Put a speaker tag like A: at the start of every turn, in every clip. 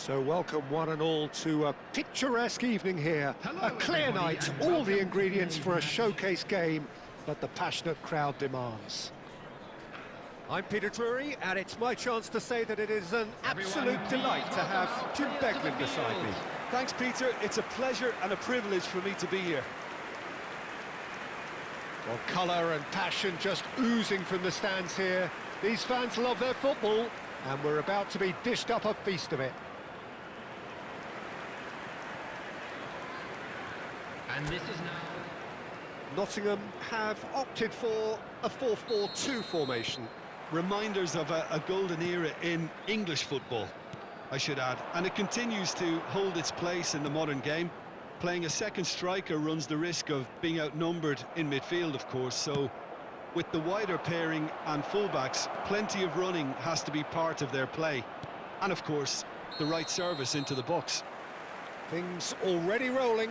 A: So welcome one and all to a picturesque evening here. A clear night, all the ingredients for a showcase game that the passionate crowd demands. I'm Peter Drury, and it's my chance to say that it is an absolute delight to have Jim Beglin beside me.
B: Thanks, Peter. It's a pleasure and a privilege for me to be here.
A: Well, colour and passion just oozing from the stands here. These fans love their football, and we're about to be dished up a feast of it.
C: And this is now...
A: Nottingham have opted for a 4-4-2 formation.
B: Reminders of a golden era in English football, I should add. And it continues to hold its place in the modern game. Playing a second striker runs the risk of being outnumbered in midfield, of course, so with the wider pairing and fullbacks, plenty of running has to be part of their play. And, of course, the right service into the box.
A: Things already rolling.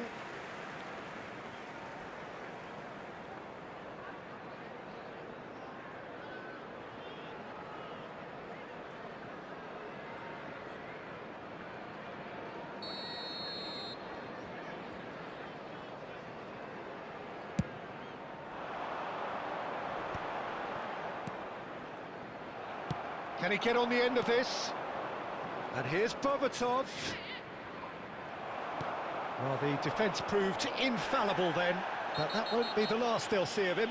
A: Can he get on the end of this? And here's Berbatov. Well, the defence proved infallible then, but that won't be the last they'll see of him.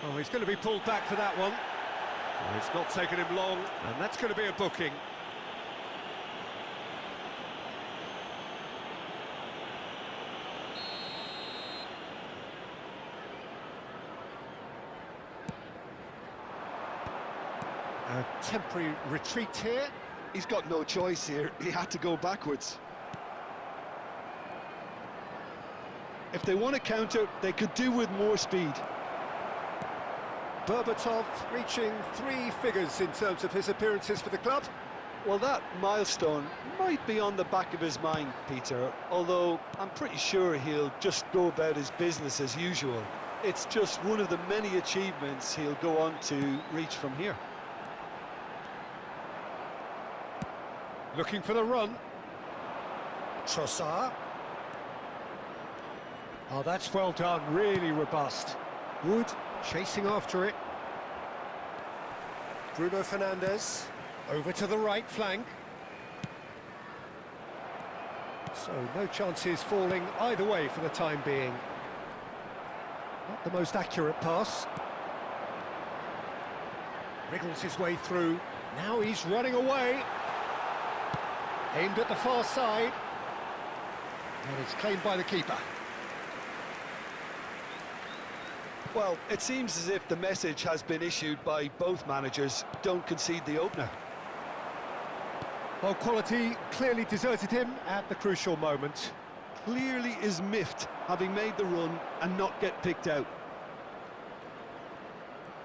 A: Oh, he's going to be pulled back for that one. Well, it's not taken him long, and that's going to be a booking. A temporary retreat here.
B: He's got no choice here. He had to go backwards. If they want to counter, they could do with more speed.
A: Berbatov reaching 3 figures in terms of his appearances for the club.
B: Well, that milestone might be on the back of his mind, Peter, although I'm pretty sure he'll just go about his business as usual. It's just one of the many achievements he'll go on to reach from here.
A: Looking for the run. Trossard. Oh, that's well done, really robust. Wood chasing after it. Bruno Fernandes over to the right flank. So no chances falling either way for the time being. Not the most accurate pass. Wriggles his way through. Now he's running away. Aimed at the far side, and it's claimed by the keeper.
B: Well, it seems as if the message has been issued by both managers: don't concede the opener.
A: Well, quality clearly deserted him at the crucial moment.
B: Clearly is miffed, having made the run and not get picked out.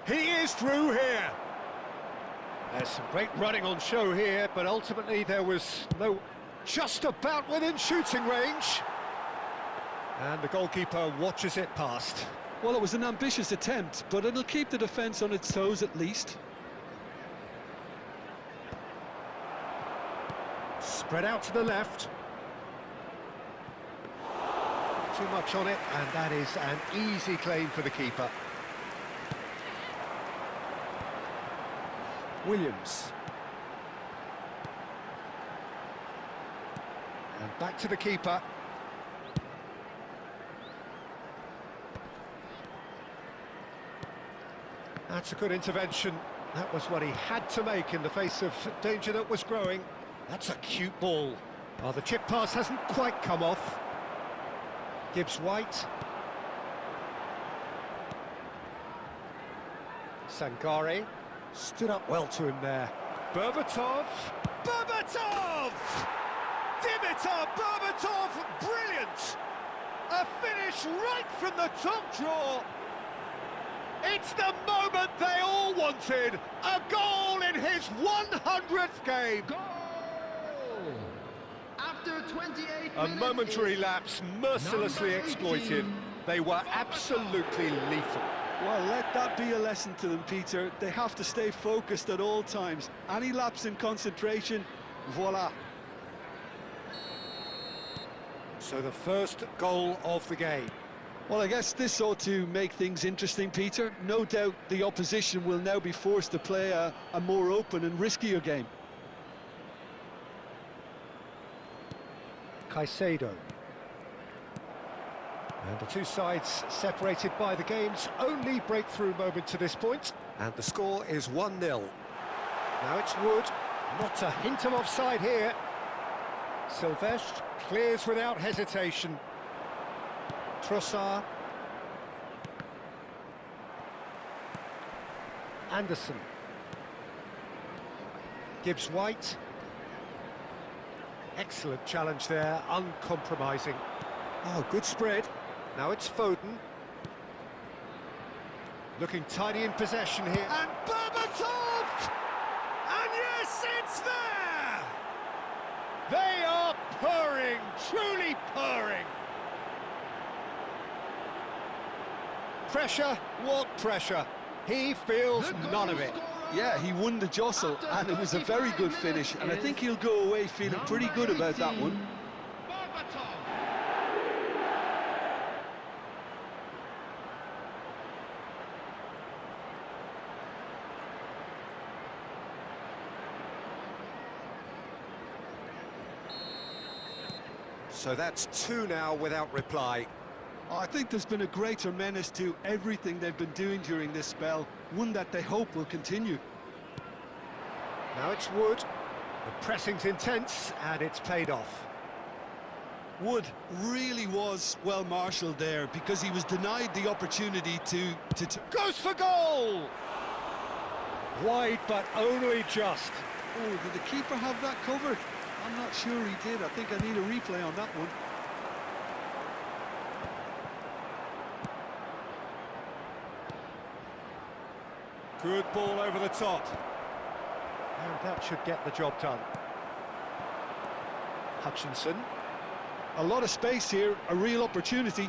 A: He is through here. There's some great running on show here, but ultimately there was no just about within shooting range. And the goalkeeper watches it past.
B: Well, it was an ambitious attempt, but it'll keep the defence on its toes at least.
A: Spread out to the left. Too much on it, and that is an easy claim for the keeper. Williams. And back to the keeper. That's a good intervention. That was what he had to make in the face of danger that was growing. That's a cute ball. Oh, the chip pass hasn't quite come off. Gibbs-White. Sangare. Stood up well to him there. Berbatov! Berbatov! Dimitar Berbatov! Brilliant! A finish right from the top draw! It's the moment they all wanted! A goal in his 100th game!
C: Goal! After 28
A: A
C: minutes,
A: momentary lapse mercilessly
C: number 18.
A: exploited. They were absolutely lethal.
B: Well, let that be a lesson to them, Peter. They have to stay focused at all times. Any lapse in concentration, voila.
A: So the first goal of the game.
B: Well, I guess this ought to make things interesting, Peter. No doubt the opposition will now be forced to play a more open and riskier game.
A: Caicedo. And the two sides separated by the game's only breakthrough moment to this point. And the score is 1-0. Now it's Wood. Not a hint of offside here. Silvestre clears without hesitation. Trossard. Anderson. Gibbs-White. Excellent challenge there, uncompromising. Oh, good spread. Now it's Foden. Looking tidy in possession here. And Berbatov! And yes, it's there! They are purring, truly purring. Pressure, what pressure? He feels none of it.
B: Yeah, he won the jostle, and it was a very good finish, and I think he'll go away feeling pretty good about that one.
A: So that's two now without reply.
B: I think there's been a greater menace to everything they've been doing during this spell, one that they hope will continue.
A: Now it's Wood. The pressing's intense, and it's paid off.
B: Wood really was well marshalled there because he was denied the opportunity to
A: Goes for goal! Wide, but only just.
B: Oh, did the keeper have that covered? I'm not sure he did. I think I need a replay on that one.
A: Good ball over the top. And that should get the job done. Hutchinson.
B: A lot of space here, a real opportunity.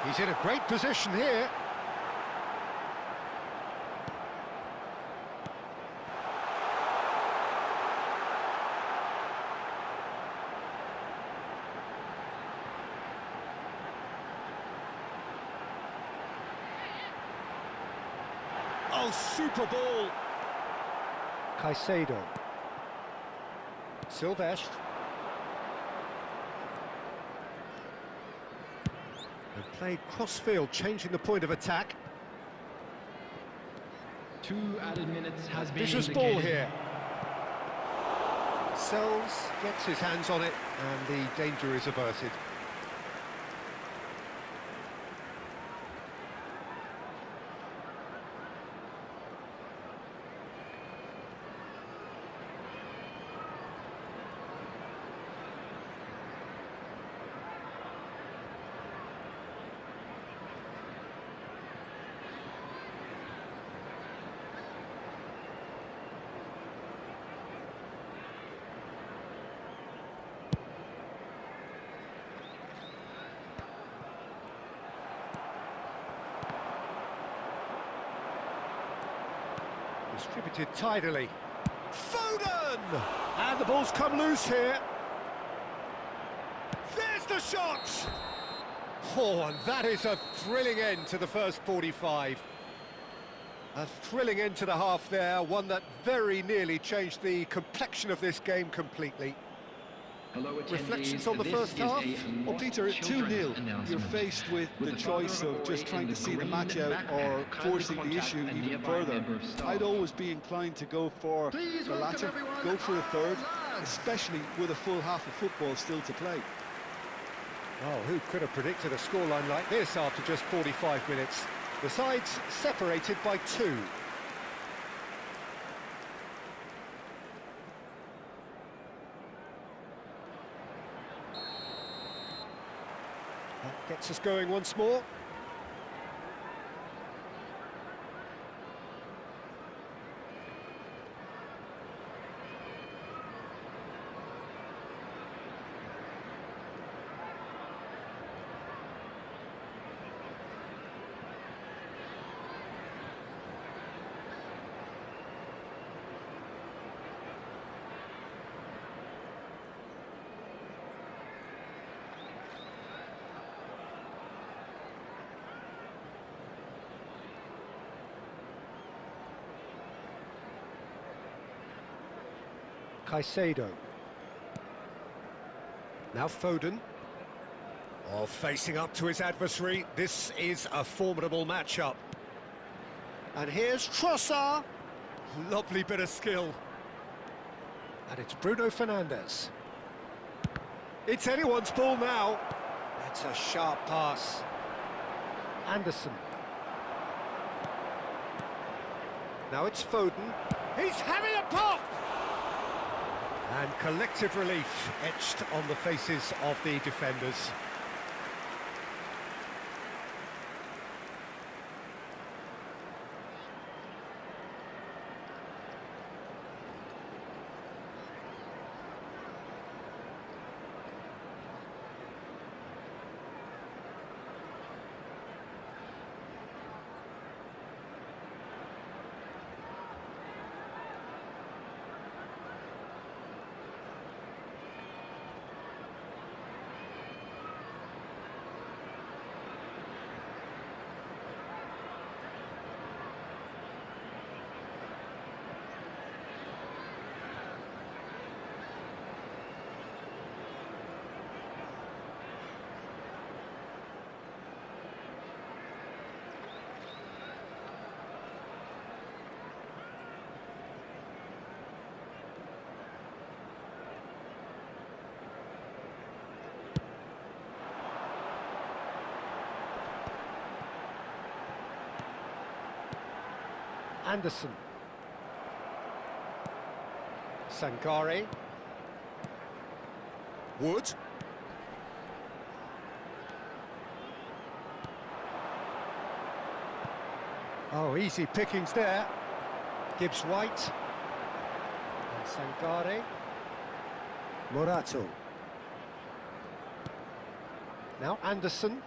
A: He's in a great position here. Oh, super ball. Caicedo. Silvestre. And played cross-field, changing the point of attack.
C: 2 added minutes has been
A: Vicious
C: indicated.
A: ball here. Sells, gets his hands on it, and the danger is averted. Distributed tidily. Foden! And the ball's come loose here. There's the shot! Oh, and that is a thrilling end to the first 45. A thrilling end to the half there, one that very nearly changed the complexion of this game completely. Reflections on the first half?
B: Well, Peter, 2-0. You're faced with the choice of just trying to see the match out or forcing the issue even further. I'd always be inclined to go for the latter, go for a third, especially with a full half of football still to play.
A: Oh, who could have predicted a scoreline like this after just 45 minutes? The sides separated by 2. That gets us going once more. Caicedo. Now Foden. Oh, facing up to his adversary. This is a formidable matchup. And here's Trossard. Lovely bit of skill. And it's Bruno Fernandes. It's anyone's ball now. That's a sharp pass. Anderson. Now it's Foden. He's having a pop! And collective relief etched on the faces of the defenders. Anderson. Sangare. Wood. Oh, easy pickings there. Gibbs White. And Sangare. Morato. Now Anderson.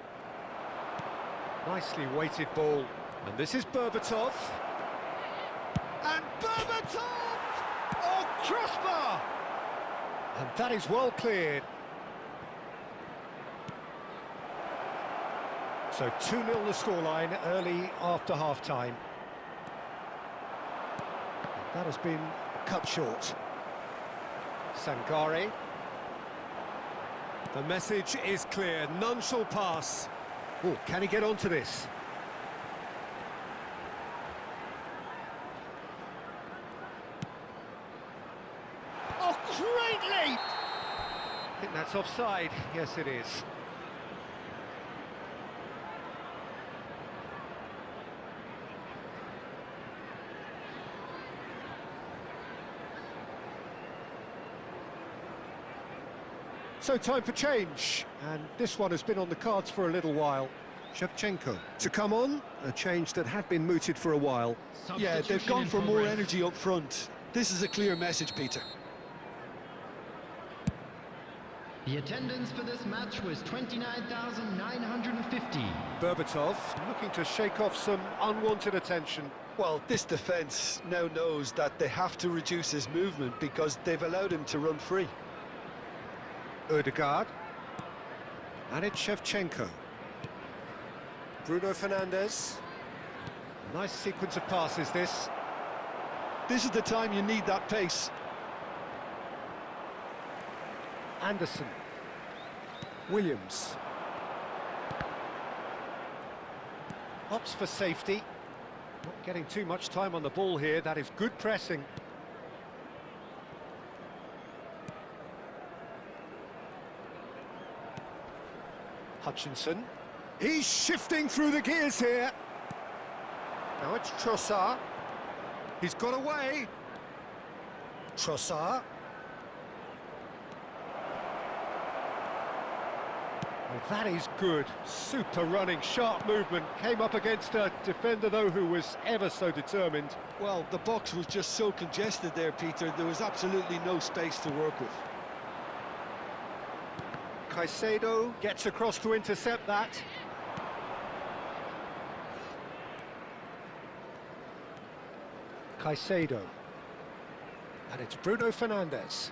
A: Nicely weighted ball. And this is Berbatov. And Berbatov! Oh, crossbar! And that is well cleared. So 2-0 the scoreline early after half-time. That has been cut short. Sangare. The message is clear, none shall pass. Oh, can he get onto this? Oh, great leap! I think that's offside. Yes, it is. So time for change, and this one has been on the cards for a little while. Shevchenko to come on, a change that had been mooted for a while.
B: Yeah, they've gone for more energy up front. This is a clear message, Peter.
C: The attendance for this match was 29,950.
A: Berbatov looking to shake off some unwanted attention.
B: Well, this defence now knows that they have to reduce his movement because they've allowed him to run free.
A: Odegaard. And it's Shevchenko. Bruno Fernandes. Nice sequence of passes, this.
B: This is the time you need that pace.
A: Anderson. Williams. Opts for safety. Not getting too much time on the ball here. That is good pressing. Hutchinson. He's shifting through the gears here. Now it's Trossard. He's got away. Trossard. Well, that is good. Super running, sharp movement. Came up against a defender, though, who was ever so determined.
B: Well, the box was just so congested there, Peter. There was absolutely no space to work with.
A: Caicedo gets across to intercept that. Caicedo. And it's Bruno Fernandes.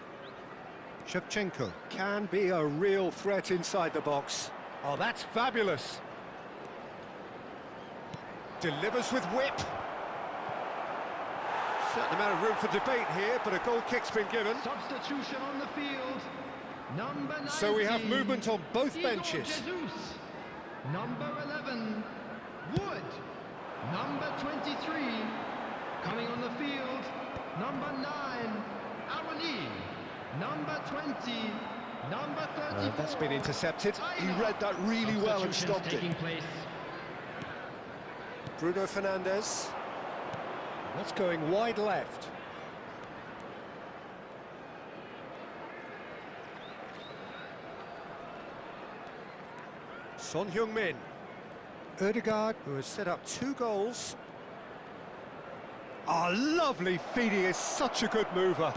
A: Shevchenko can be a real threat inside the box. Oh, that's fabulous. Delivers with whip. Certain amount of room for debate here, but a goal kick's been given.
C: Substitution on the field. Number 19.
A: So we have movement on both benches.
C: Jesus. Number 11, Wood. Number 23, coming on the field. Number 9, Awali. Number 20, number 34.
A: That's been intercepted.
B: He read that really well and stopped it.
C: Place.
A: Bruno Fernandes. That's going wide left. Son Heung-min. Ødegaard, who has set up 2 goals. Oh, lovely feed. He is such a good mover.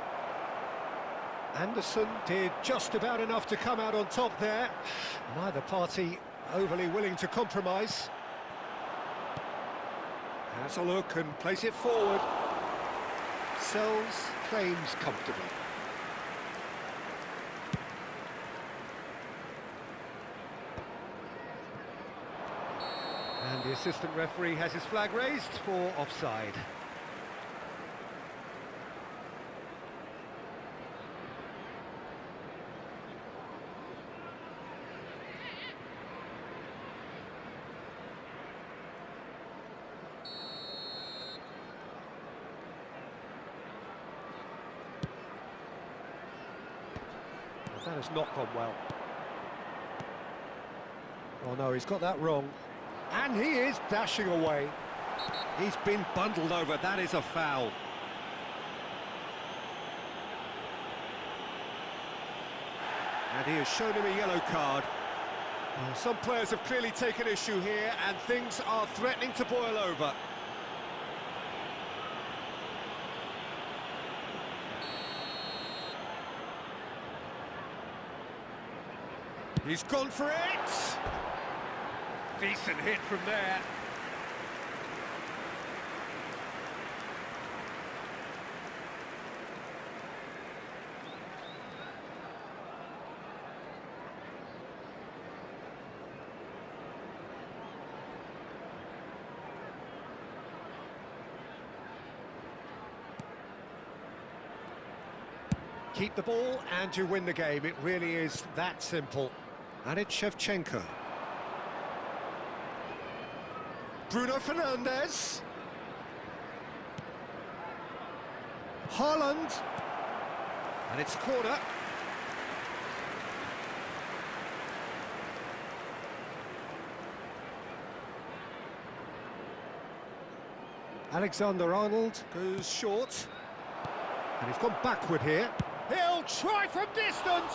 A: Anderson did just about enough to come out on top there. Neither party overly willing to compromise. Has a look and plays it forward. Sells claims comfortably. And the assistant referee has his flag raised for offside. That has not gone well. Oh no, he's got that wrong. And he is dashing away. He's been bundled over. That is a foul. And he has shown him a yellow card. Some players have clearly taken issue here, and things are threatening to boil over. He's gone for it! Decent hit from there. Keep the ball and you win the game. It really is that simple. And it's Shevchenko. Bruno Fernandes. Haaland. And it's a corner. Alexander-Arnold goes short. And he's gone backward here. He'll try from distance!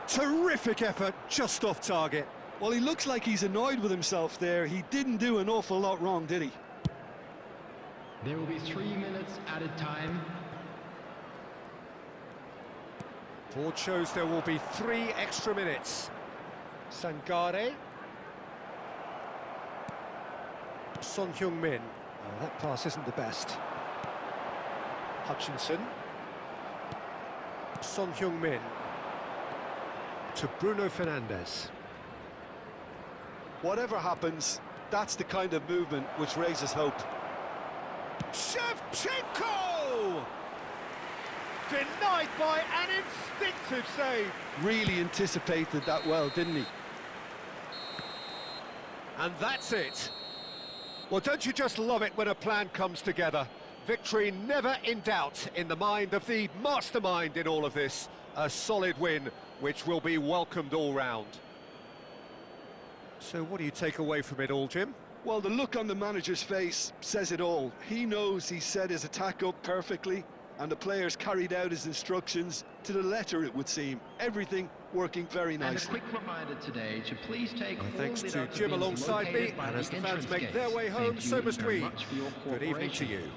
A: Terrific effort, just off target.
B: Well, he looks like he's annoyed with himself there. He didn't do an awful lot wrong, did he?
C: There will be 3 minutes added time.
A: Board shows there will be 3 extra minutes. Sangare. Son Heung-min. Oh, that pass isn't the best. Hutchinson. Son Heung-min. To Bruno Fernandes.
B: Whatever happens, that's the kind of movement which raises hope.
A: Shevchenko! Denied by an instinctive save.
B: Really anticipated that well, didn't he?
A: And that's it. Well, don't you just love it when a plan comes together? Victory never in doubt in the mind of the mastermind in all of this. A solid win, which will be welcomed all round. So what do you take away from it all, Jim?
B: Well, the look on the manager's face says it all. He knows he set his attack up perfectly, and the players carried out his instructions to the letter, it would seem. Everything working very
C: And a
B: nicely.
C: quick reminder today to please take all
A: Thanks
C: the
A: to
C: other
A: Jim
C: bins
A: alongside me,
C: located by
A: and
C: the
A: as the fans
C: entrance
A: make their
C: gates.
A: way home,
C: Thank
A: so
C: you
A: must
C: very
A: we.
C: much for your
A: Good evening to
C: cooperation.
A: you.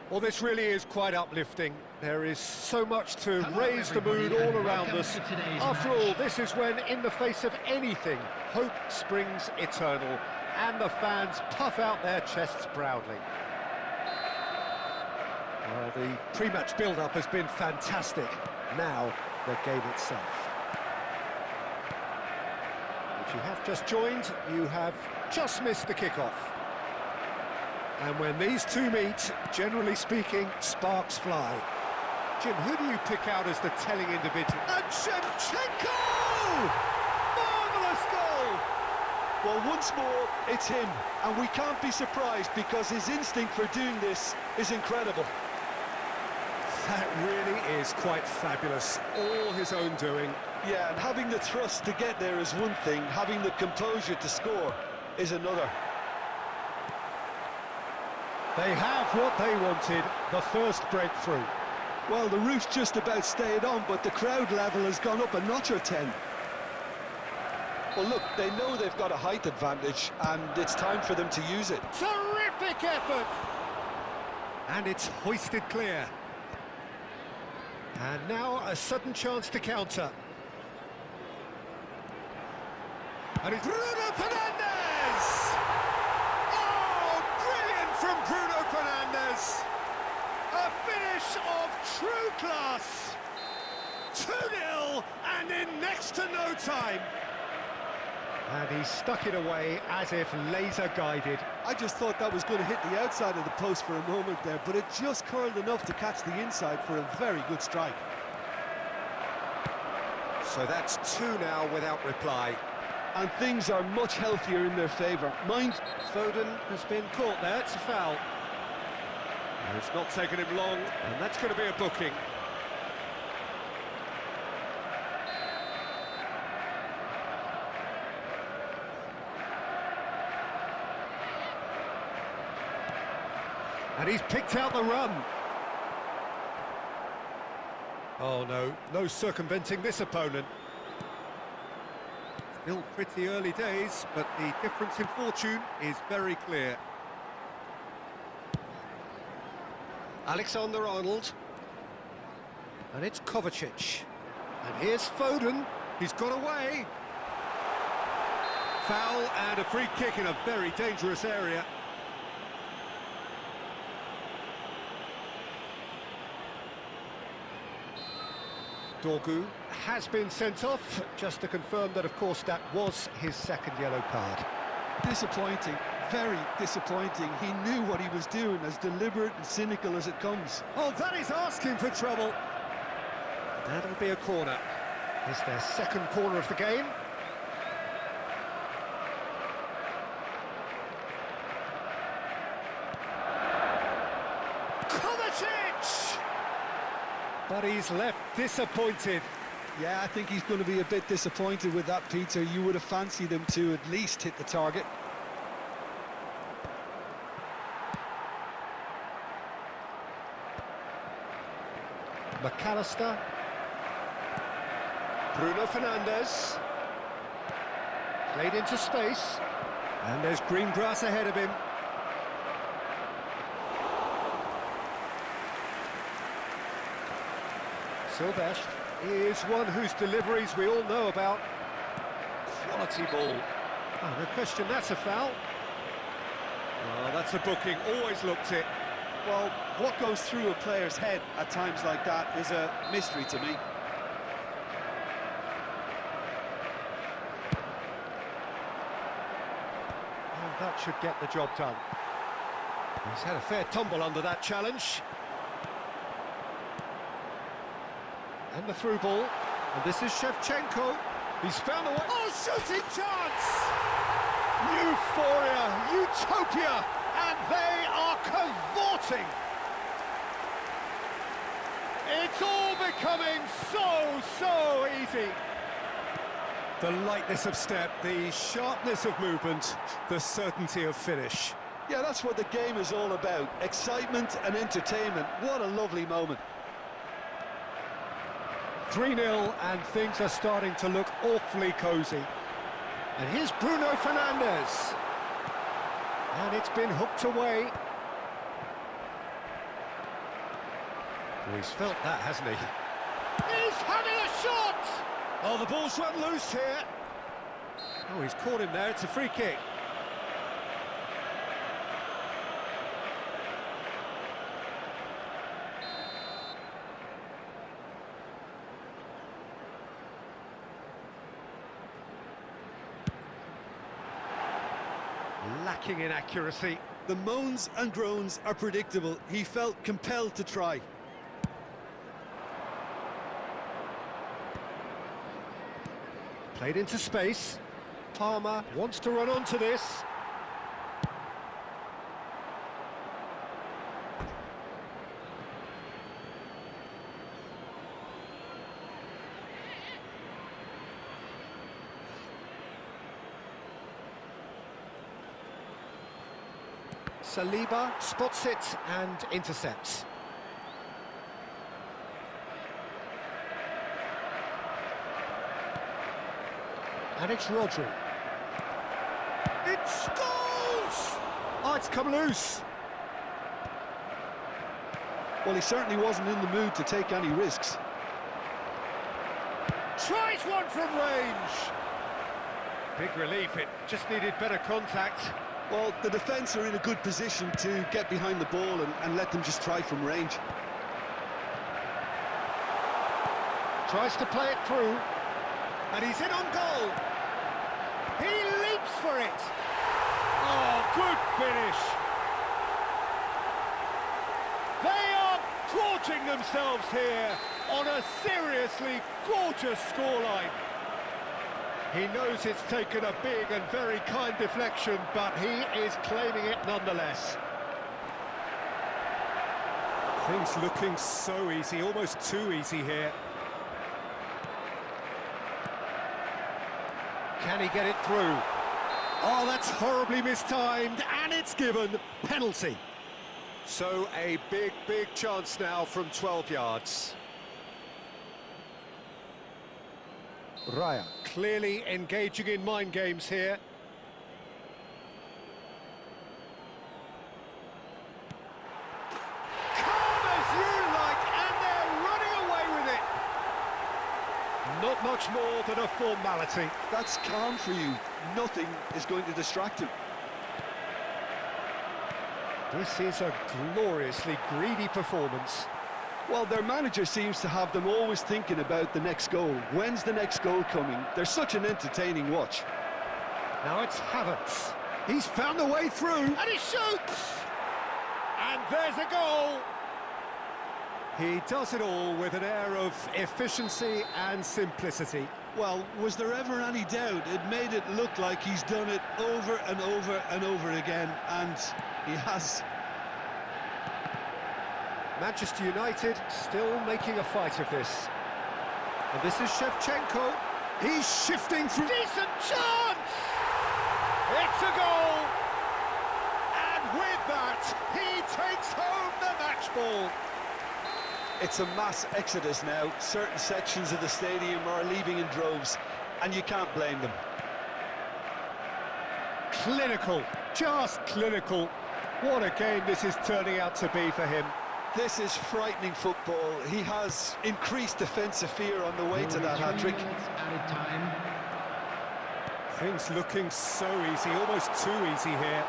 A: Well, this really is quite uplifting. There is so much to
C: Hello,
A: raise the mood
C: everybody,
A: all
C: and
A: around
C: welcome
A: us.
C: to today's
A: After
C: match.
A: all, this is when, in the face of anything, hope springs eternal, and the fans puff out their chests proudly. Well, the pre-match build-up has been fantastic. Now, the game itself. If you have just joined, you have just missed the kickoff. And when these two meet, generally speaking, sparks fly. Jim, who do you pick out as the telling individual? And Shevchenko! Marvellous goal!
B: Well, once more, it's him, and we can't be surprised because his instinct for doing this is incredible.
A: That really is quite fabulous. All his own doing.
B: Yeah, and having the thrust to get there is one thing, having the composure to score is another.
A: They have what they wanted, the first breakthrough.
B: Well, the roof's just about stayed on, but the crowd level has gone up a notch or 10. Well, look, they know they've got a height advantage, and it's time for them to use it.
A: Terrific effort! And it's hoisted clear. And now a sudden chance to counter. And it's Bruno Fernandes! Oh, brilliant from Bruno Fernandes! A finish of true class! 2-0 and in next to no time. And he stuck it away as if laser-guided.
B: I just thought that was going to hit the outside of the post for a moment there, but it just curled enough to catch the inside for a very good strike.
A: So that's two now without reply.
B: And things are much healthier in their favour. Mind,
A: Foden has been caught there, it's a foul. It's not taken him long, and that's going to be a booking. And he's picked out the run. Oh no, no circumventing this opponent. Still pretty early days, but the difference in fortune is very clear. Alexander-Arnold. And it's Kovacic. And here's Foden. He's got away. Foul and a free kick in a very dangerous area. Dorgu has been sent off, just to confirm that, of course, that was his second yellow card.
B: disappointing, very disappointing. He knew what he was doing, as deliberate and cynical as it comes.
A: Oh, that is asking for trouble. That'll be a corner. It's their second corner of the game. Kovacic! But he's left disappointed.
B: Yeah, I think he's going to be a bit disappointed with that, Peter. You would have fancied him to at least hit the target.
A: McAllister. Bruno Fernandes. Played into space. And there's green grass ahead of him. Silvestre is one whose deliveries we all know about. Quality ball. Oh, no question, that's a foul. Oh, that's a booking, always looked it.
B: Well, what goes through a player's head at times like that is a mystery to me.
A: Oh, that should get the job done. He's had a fair tumble under that challenge. And the through ball. And this is Shevchenko. He's found a way. Oh, shooting chance! Euphoria, utopia, and they are cavorting. It's all becoming so easy. The lightness of step, the sharpness of movement, the certainty of finish.
B: Yeah, that's what the game is all about. Excitement and entertainment. What a lovely moment.
A: 3-0, and things are starting to look awfully cosy. And here's Bruno Fernandes. And it's been hooked away. Well, he's felt that, hasn't he? He's having a shot! Oh, the ball's run loose here. Oh, he's caught him there. It's a free kick. Lacking in accuracy.
B: The moans and groans are predictable. He felt compelled to try.
A: Played into space. Palmer wants to run onto this. Saliba spots it and intercepts. And it's Rodri. It scores! Oh, it's come loose.
B: Well, he certainly wasn't in the mood to take any risks.
A: Tries one from range. Big relief, it just needed better contact.
B: Well, the defence are in a good position to get behind the ball and let them just try from range.
A: Tries to play it through. And he's in on goal. He leaps for it. Oh, good finish. They are gorging themselves here on a seriously gorgeous scoreline. He knows it's taken a big and very kind deflection, but he is claiming it nonetheless. Things looking so easy, almost too easy here. Can he get it through? Oh, that's horribly mistimed, and it's given penalty. So a big, big chance now from 12 yards. Raya clearly engaging in mind games here. Calm as you like, and they're running away with it. Not much more than a formality.
B: That's calm for you. Nothing is going to distract him.
A: This is a gloriously greedy performance.
B: Well, their manager seems to have them always thinking about the next goal. When's the next goal coming? They're such an entertaining watch.
A: Now it's Havertz. He's found a way through, and he shoots! And there's a goal! He does it all with an air of efficiency and simplicity.
B: Well, was there ever any doubt? It made it look like he's done it over and over and over again, and he has.
A: Manchester United still making a fight of this. And this is Shevchenko. He's shifting through. Decent chance! It's a goal! And with that, he takes home the match ball.
B: It's a mass exodus now. Certain sections of the stadium are leaving in droves, and you can't blame them.
A: Clinical, just clinical. What a game this is turning out to be for him.
B: This is frightening football. He has increased defensive fear on the way to that hat-trick.
A: Things looking so easy, almost too easy here.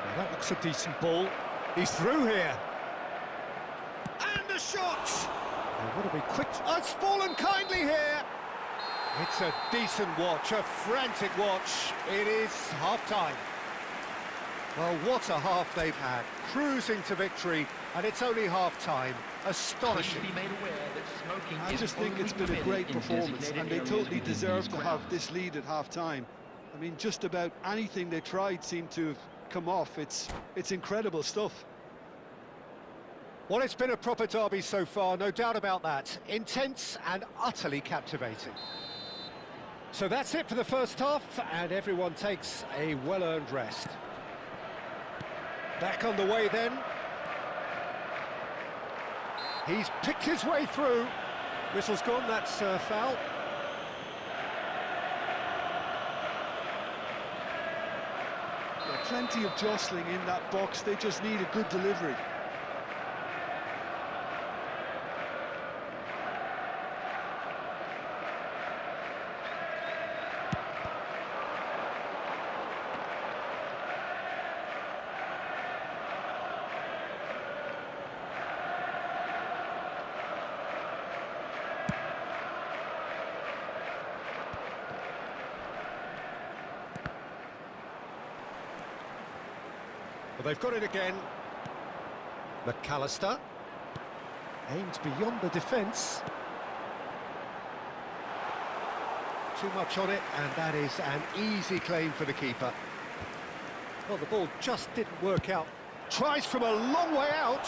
A: Now that looks a decent ball. He's through here. And a shot! Oh, what a be quick. Oh, it's fallen kindly here. It's a decent watch, a frantic watch. It is half-time. Well, what a half they've had. Cruising to victory, and it's only half-time. Astonishing.
B: I just think it's been a great performance, and they totally deserve to have this lead at half-time. I mean, just about anything they tried seemed to have come off. It's incredible stuff.
A: Well, it's been a proper derby so far, no doubt about that. Intense and utterly captivating. So that's it for the first half, and everyone takes a well-earned rest. Back on the way then. He's picked his way through. Whistle's gone, that's foul.
B: Yeah, plenty of jostling in that box, they just need a good delivery.
A: Well, they've got it again. McAllister aims beyond the defence. Too much on it, and that is an easy claim for the keeper. Well, the ball just didn't work out. Tries from a long way out.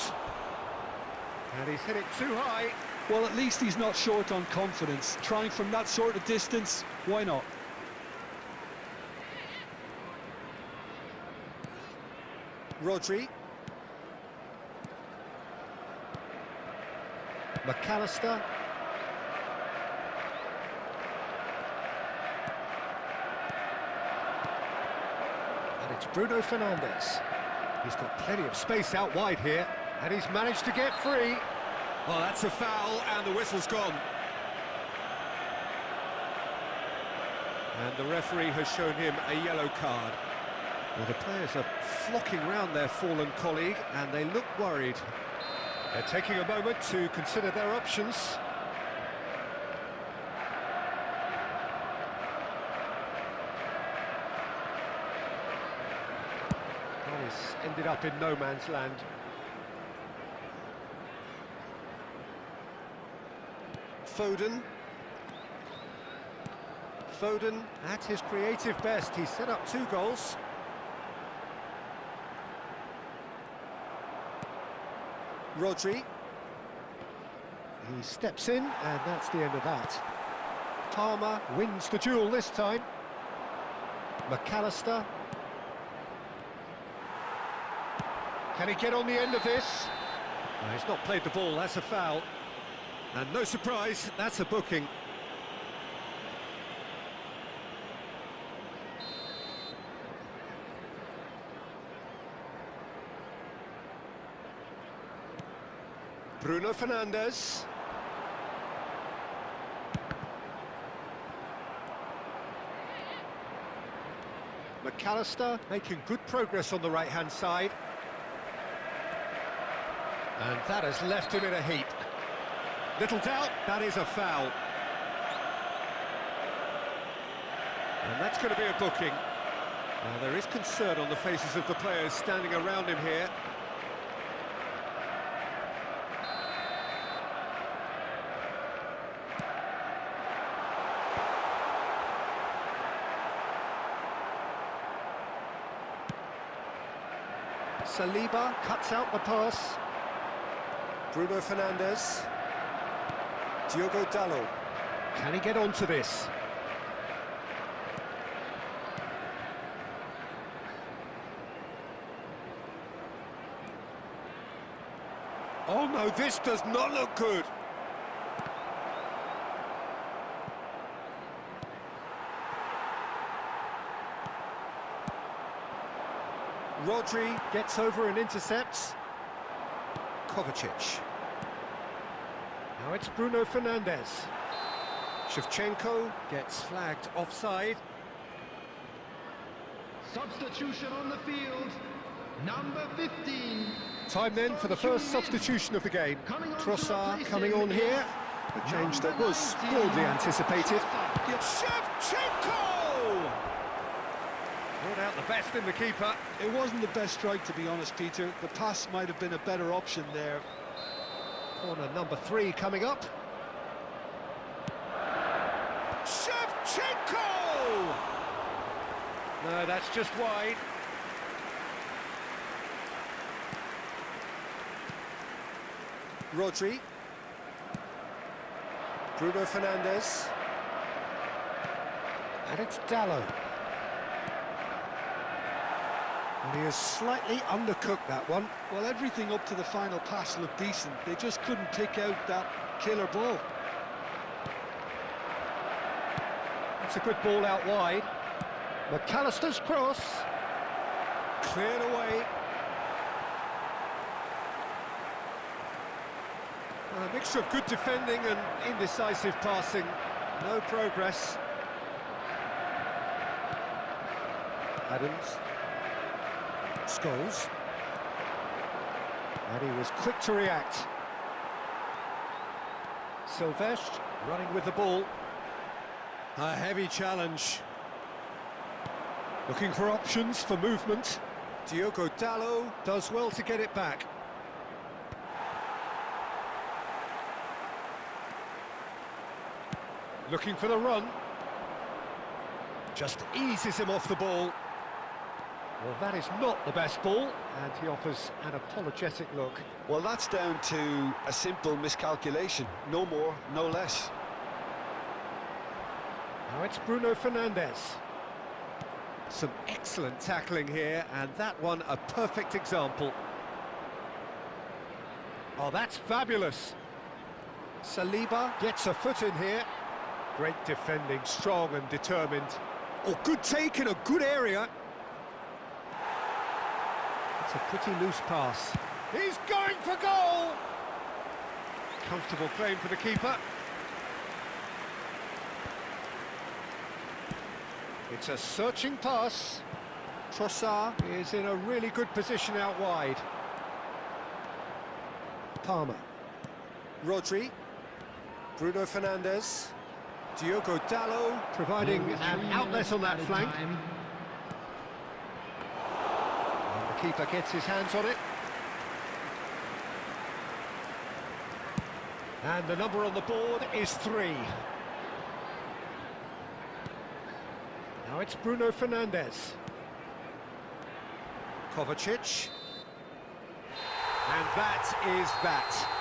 A: And he's hit it too high.
B: Well, at least he's not short on confidence. Trying from that sort of distance, why not?
A: Rodri. McAllister. And it's Bruno Fernandes. He's got plenty of space out wide here, and he's managed to get free. Well, that's a foul, and the whistle's gone. And the referee has shown him a yellow card. Well, the players are flocking round their fallen colleague, and they look worried. They're taking a moment to consider their options. Oh, he's ended up in no man's land. Foden. Foden at his creative best. He's set up 2 goals. Rodri. He steps in, and that's the end of that. Palmer wins the duel this time. McAllister. Can he get on the end of this? No, he's not played the ball, that's a foul. And no surprise, that's a booking. Bruno Fernandes. McAllister making good progress on the right-hand side. And that has left him in a heap. Little doubt, that is a foul. And that's going to be a booking. Now, there is concern on the faces of the players standing around him here. Saliba cuts out the pass. Bruno Fernandes. Diogo Dalot. Can he get onto this? Oh no, this does not look good. Rodri gets over and intercepts. Kovacic. Now it's Bruno Fernandes. Shevchenko gets flagged offside.
C: Substitution on the field, number 15.
A: Time then for the first substitution of the game. Trossard coming on here. A change that was broadly anticipated. Shevchenko! Brought out the best in the keeper.
B: It wasn't the best strike, to be honest, Peter. The pass might have been a better option there.
A: Corner number 3 coming up. Shevchenko! No, that's just wide. Rodri. Bruno Fernandes. And it's Dalot. And he has slightly undercooked that one.
B: Well, everything up to the final pass looked decent. They just couldn't pick out that killer ball.
A: It's a good ball out wide. McAllister's cross. Cleared away. A mixture of good defending and indecisive passing. No progress. Adams. Scholes. And he was quick to react. Silvestre running with the ball. A heavy challenge. Looking for options for movement. Diogo Dalot does well to get it back. Looking for the run. Just eases him off the ball. Well, that is not the best ball, and he offers an apologetic look.
B: Well, that's down to a simple miscalculation. No more, no less.
A: Now it's Bruno Fernandes. Some excellent tackling here, and that one a perfect example. Oh, that's fabulous. Saliba gets a foot in here. Great defending, strong and determined. Oh, good take in a good area. It's a pretty loose pass. He's going for goal! Comfortable claim for the keeper. It's a searching pass. Trossard is in a really good position out wide. Palmer. Rodri. Bruno Fernandes. Diogo Dalot providing an outlet on that flank. And the keeper gets his hands on it. And the number on the board is 3. Now it's Bruno Fernandes. Kovacic. And that is that.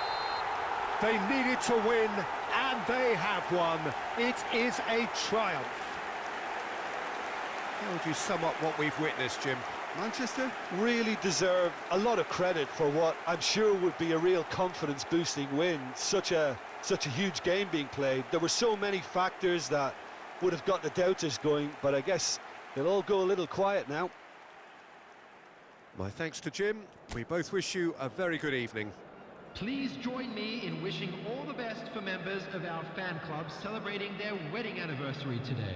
A: They needed to win, and they have won. It is a triumph. How would you sum up what we've witnessed, Jim?
B: Manchester really deserve a lot of credit for what I'm sure would be a real confidence-boosting win. Such a huge game being played. There were so many factors that would have got the doubters going, but I guess they'll all go a little quiet now.
A: My thanks to Jim. We both wish you a very good evening.
C: Please join me in wishing all the best for members of our fan club celebrating their wedding anniversary today.